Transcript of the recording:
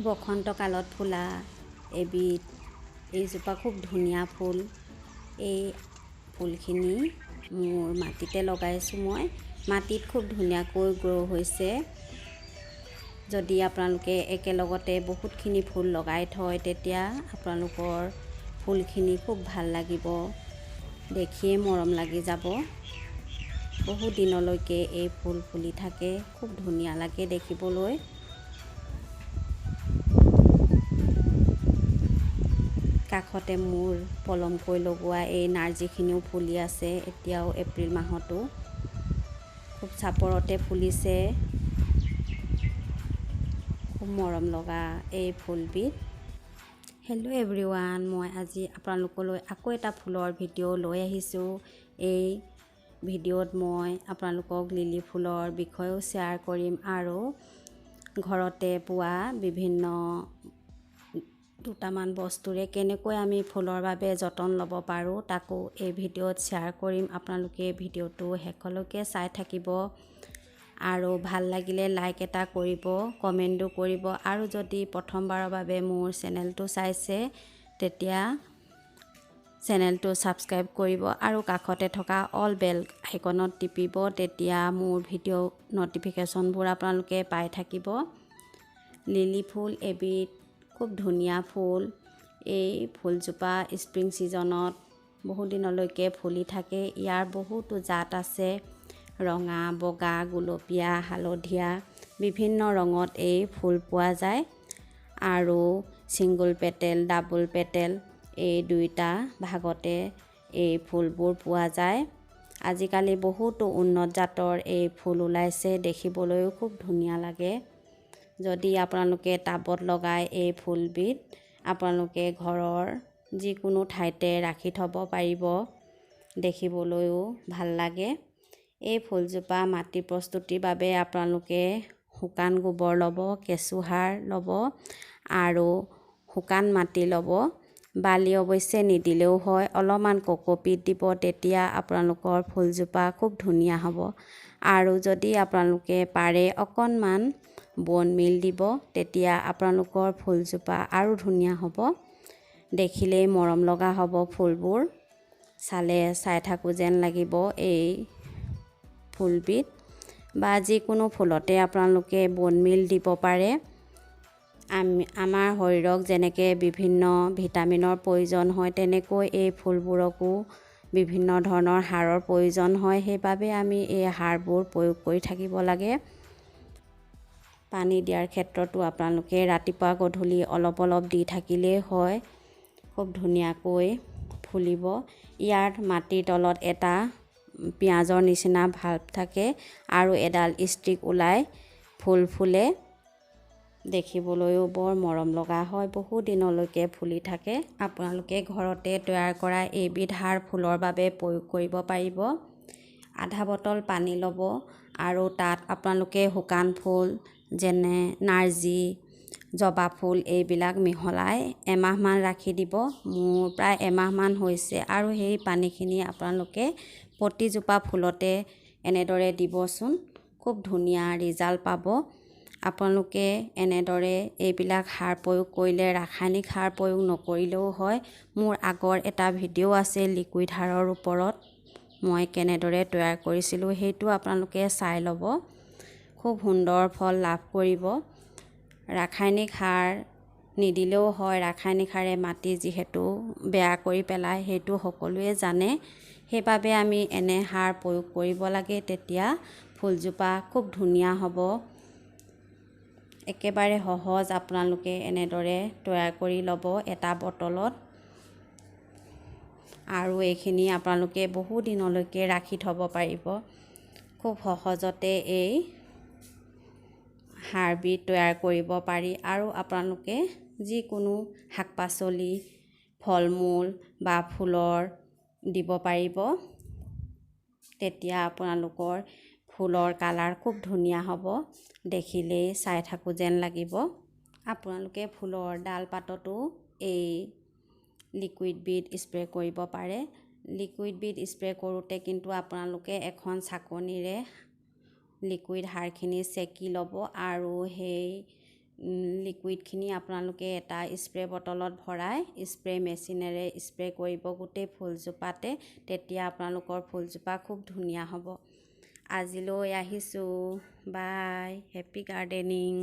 বসন্তকালত ফুলা এইজোপা খুব ধুনীয়া ফুল। এই ফুলখিনি মোৰ মাটিতে লগাইছোঁ। মই মাটিত খুব ধুনীয়াকৈ গ্ৰ' হৈছে। যদি আপোনালোকে একেলগতে বহুতখিনি ফুল লগাই থয় তেতিয়া আপোনালোকৰ ফুলখিনি খুব ভাল লাগিব, দেখিয়ে মৰম লাগি যাব। বহু দিনলৈকে এই ফুল ফুলি থাকে, খুব ধুনীয়া লাগে দেখিবলৈ। কাষতে মোৰ পলমকৈ লগোৱা এই নাৰ্জীখিনিও ফুলি আছে। এতিয়াও এপ্ৰিল মাহতো খুব চাপৰতে ফুলিছে। খুব মৰম লগা এই ফুলবিধ। হেল্ল' এভৰিৱান, মই আজি আপোনালোকলৈ আকৌ এটা ফুলৰ ভিডিঅ' লৈ আহিছোঁ। এই ভিডিঅ'ত মই আপোনালোকক লিলি ফুলৰ বিষয়েও শ্বেয়াৰ কৰিম আৰু ঘৰতে পোৱা বিভিন্ন দুটামান বস্তুৰে কেনেকৈ আমি ফুলৰ বাবে যতন ল'ব পাৰোঁ তাকো এই ভিডিঅ'ত শ্বেয়াৰ কৰিম। আপোনালোকে ভিডিঅ'টো শেষলৈকে চাই থাকিব আৰু ভাল লাগিলে লাইক এটা কৰিব, কমেণ্টো কৰিব আৰু যদি প্ৰথমবাৰৰ বাবে মোৰ চেনেলটো চাইছে তেতিয়া চেনেলটো ছাবস্ক্ৰাইব কৰিব আৰু কাষতে থকা অল বেল আইকনত টিপিব। তেতিয়া মোৰ ভিডিঅ' নটিফিকেশ্যনবোৰ আপোনালোকে পাই থাকিব। লিলি ফুল এবিধ খুব ধুনীয়া ফুল। এই ফুলজোপা স্প্ৰিং ছিজনত বহু দিনলৈকে ফুলি থাকে। ইয়াৰ বহুতো জাত আছে, ৰঙা, বগা, গুলপীয়া, হালধীয়া, বিভিন্ন ৰঙত এই ফুল পোৱা যায় আৰু ছিংগল পেটেল, ডাবল পেটেল এই দুইটা ভাগতে এই ফুলবোৰ পোৱা যায়। আজিকালি বহুতো উন্নত জাতৰ এই ফুল ওলাইছে, দেখিবলৈও খুব ধুনীয়া লাগে। যদি আপোনালোকে টাবত লগাই এই ফুলবিধ আপোনালোকে ঘৰৰ যিকোনো ঠাইতে ৰাখি থ'ব পাৰিব, দেখিবলৈও ভাল লাগে। এই ফুলজোপা মাটি প্ৰস্তুতিৰ বাবে আপোনালোকে শুকান গোবৰ ল'ব, কেঁচুসাৰ ল'ব আৰু শুকান মাটি ল'ব। বালি অৱশ্যে নিদিলেও হয়, অলপমান কক'পিট দিব, তেতিয়া আপোনালোকৰ ফুলজোপা খুব ধুনীয়া হ'ব। আৰু যদি আপোনালোকে পাৰে অকণমান বন মিল দিব, তেতিয়া আপোনালোকৰ ফুলজোপা আৰু ধুনীয়া হ'ব, দেখিলেই মৰম লগা হ'ব। ফুলবোৰ চালে চাই থাকোঁ যেন লাগিব। এই ফুলবিধ বা যিকোনো ফুলতে আপোনালোকে বন মিল দিব পাৰে। আমাৰ শৰীৰক যেনেকৈ বিভিন্ন ভিটামিনৰ প্ৰয়োজন হয়, তেনেকৈ এই ফুলবোৰকো বিভিন্ন ধৰণৰ সাৰৰ প্ৰয়োজন হয়। সেইবাবে আমি এই সাৰবোৰ প্ৰয়োগ কৰি থাকিব লাগে। পানী দিয়াৰ ক্ষেত্ৰতো আপোনালোকে ৰাতিপুৱা গধূলি অলপ অলপ দি থাকিলেই হয়, খুব ধুনীয়াকৈ ফুলিব। ইয়াৰ মাটিৰ তলত এটা পিঁয়াজৰ নিচিনা ভাল্ব থাকে আৰু এডাল ষ্টিক ওলাই ফুল ফুলে, দেখিবলৈও বৰ মৰম লগা হয়, বহু দিনলৈকে ফুলি থাকে। আপোনালোকে ঘৰতে তৈয়াৰ কৰা এইবিধ সাৰ ফুলৰ বাবে প্ৰয়োগ কৰিব পাৰিব। আধা বটল পানী ল'ব আৰু তাত আপোনালোকে শুকান ফুল যেনে নাৰ্জী, জবা ফুল এইবিলাক মিহলাই এমাহমান ৰাখি দিব। মোৰ প্ৰায় এমাহমান হৈছে আৰু সেই পানীখিনি আপোনালোকে প্ৰতিজোপা ফুলতে এনেদৰে দিবচোন, খুব ধুনীয়া ৰিজাল্ট পাব। আপোনালোকে এনেদৰে এইবিলাক সাৰ প্ৰয়োগ কৰিলে ৰাসায়নিক সাৰ প্ৰয়োগ নকৰিলেও হয়। মোৰ আগৰ এটা ভিডিঅ' আছে লিকুইড সাৰৰ ওপৰত, মই কেনেদৰে তৈয়াৰ কৰিছিলোঁ, সেইটো আপোনালোকে চাই ল'ব। খুব সুন্দৰ ফল লাভ কৰিব। ৰাসায়নিক সাৰ নিদিলেও হয়, ৰাসায়নিক সাৰে মাটি যিহেতু বেয়া কৰি পেলায় সেইটো সকলোৱে জানে। সেইবাবে আমি এনে সাৰ প্ৰয়োগ কৰিব লাগে, তেতিয়া ফুলজোপা খুব ধুনীয়া হ'ব। একেবাৰে সহজ, আপোনালোকে এনেদৰে তৈয়াৰ কৰি ল'ব এটা বটলত আৰু এইখিনি আপোনালোকে বহু দিনলৈকে ৰাখি থ'ব পাৰিব। খুব সহজতে এই সাৰবিধ তৈয়াৰ কৰিব পাৰি আৰু আপোনালোকে যিকোনো শাক পাচলি, ফল মূল বা ফুলৰ দিব পাৰিব, তেতিয়া আপোনালোকৰ ফুলৰ কালাৰ খুব ধুনীয়া হ'ব, দেখিলেই চাই থাকোঁ যেন লাগিব। আপোনালোকে ফুলৰ ডাল পাততো এই লিকুইড বিধ স্প্ৰে' কৰিব পাৰে। লিকুইড বিধ স্প্ৰে' কৰোঁতে কিন্তু আপোনালোকে এখন চাকনিৰে লিকুইড সাৰখিনি চেকি ল'ব আৰু সেই লিকুইডখিনি আপোনালোকে এটা স্প্ৰে বটলত ভৰাই স্প্ৰে মেচিনেৰে স্প্ৰে কৰিব গোটেই ফুলজোপাতে। তেতিয়া আপোনালোকৰ ফুলজোপা খুব ধুনীয়া হ'ব। আজিলৈ আহিছোঁ। বাই। Happy gardening.